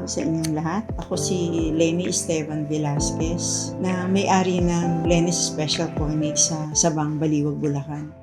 sa inyong lahat. Ako si Lenny Esteban Velasquez na may-ari ng Lenny's Special Cornix sa Sabang, Baliwag, Bulacan.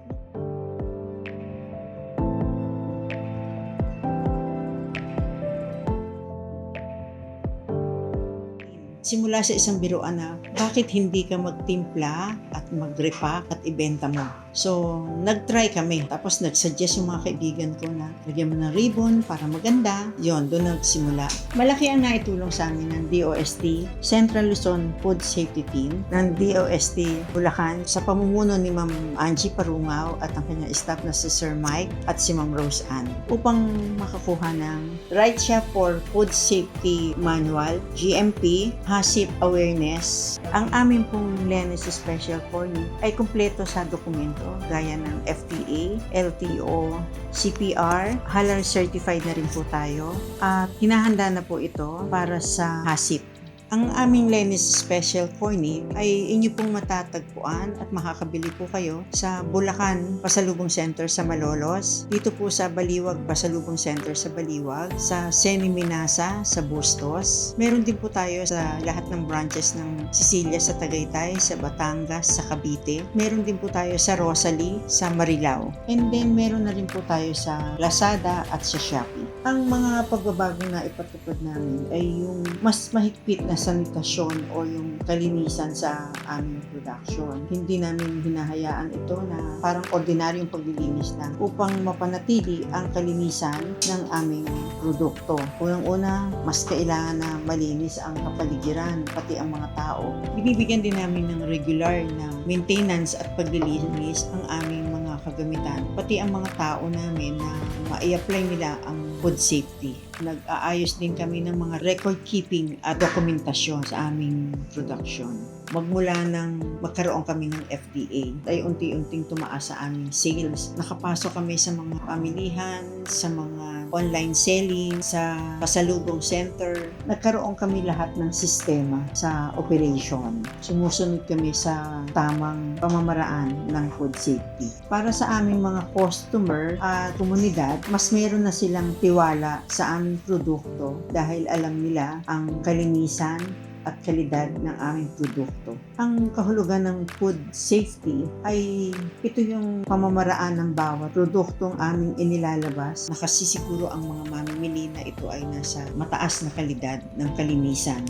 Simula sa isang biruan na bakit hindi ka magtimpla at mag-repack at ibenta mo. So, nag-try kami. Tapos nag-suggest yung mga kaibigan ko na lagyan mo ng ribbon para maganda. Yun, doon nagsimula. Malaki ang naitulong sa amin ng DOST, Central Luzon Food Safety Team ng DOST Bulacan sa pamumuno ni Ma'am Angie Parungaw at ang kanyang staff na si Sir Mike at si Ma'am Rose Ann upang makakuha ng Right Siya for Food Safety Manual, GMP, HACCP Awareness. Ang amin pong Lenny's Special Cornix ay kumpleto sa dokumento gaya ng FDA, LTO, CPR, halal certified na rin po tayo at hinahanda na po ito para sa HACCP. Ang aming Lenny's Special Cornix ay inyo pong matatagpuan at makakabili po kayo sa Bulacan Pasalubong Center sa Malolos, dito po sa Baliwag Pasalubong Center sa Baliwag, sa Seni Minasa sa Bustos. Meron din po tayo sa lahat ng branches ng Sicilia sa Tagaytay, sa Batangas, sa Cavite. Meron din po tayo sa Rosalie, sa Marilao. And then meron na rin po tayo sa Lazada at sa Shopee. Ang mga pagbabago na ipatupad namin ay yung mas mahigpit na sanitasyon o yung kalinisan sa aming production. Hindi namin hinahayaan ito na parang ordinaryong paglilinis lang upang mapanatili ang kalinisan ng aming produkto. Unang-una, mas kailangan na malinis ang kapaligiran, pati ang mga tao. Binibigyan din namin ng regular na maintenance at paglilinis ang aming mga kagamitan, pati ang mga tao namin na ma-i-apply nila ang food safety. Nag-aayos din kami ng mga record keeping at dokumentasyon sa aming production. Magmula nang magkaroon kami ng FDA, ay unti-unting tumaas sa aming sales. Nakapasok kami sa mga pamilihan, sa mga online selling, sa pasalubong center. Nagkaroon kami lahat ng sistema sa operation. Sumusunod kami sa tamang pamamaraan ng food safety. Para sa aming mga customer at komunidad, mas meron na silang tiwala sa aming produkto dahil alam nila ang kalinisan at kalidad ng aming produkto. Ang kahulugan ng food safety ay ito yung pamamaraan ng bawat produktong aming inilalabas. Nakasisiguro ang mga mamimili na ito ay nasa mataas na kalidad ng kalinisan.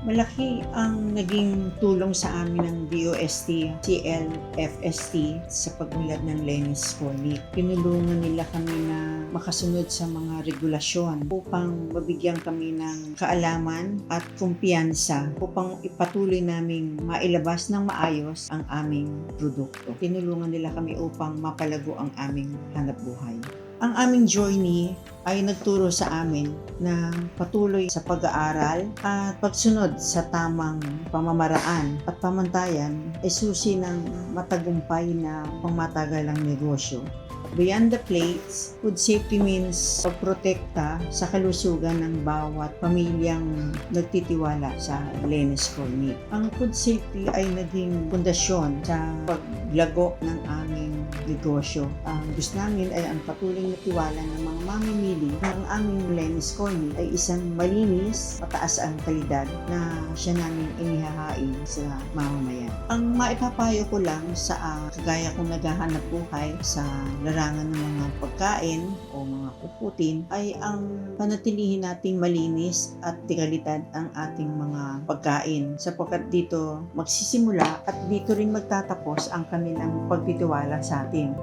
Malaki ang naging tulong sa amin ng DOST, CLFST sa pag-unlad ng Lenny's Cornix. Tinulungan nila kami na makasunod sa mga regulasyon upang mabigyan kami ng kaalaman at kumpiyansa upang ipatuloy naming mailabas ng maayos ang aming produkto. Tinulungan nila kami upang mapalago ang aming hanapbuhay. Ang aming journey ay nagturo sa amin na patuloy sa pag-aaral at pagsunod sa tamang pamamaraan at pamantayan ay susi ng matagumpay na pangmatagalang negosyo. Beyond the plates, food safety means pagprotekta sa kalusugan ng bawat pamilyang nagtitiwala sa Lenny's Cornix. Ang food safety ay naging pundasyon sa paglago ng aming negosyo. Ang gusto namin ay ang patuloy na tiwala ng mga mamimili na ang aming Lenny's Cornix ay isang malinis, mataas ang kalidad na siya namin inihahain sa mamamayan. Ang maipapayo ko lang sa kagaya kong naghahanap buhay sa larangan ng mga pagkain o mga puputin ay ang panatilihin nating malinis at dekalidad ang ating mga pagkain sapagkat dito magsisimula at dito rin magtatapos ang kanilang pagtitiwala sa atin.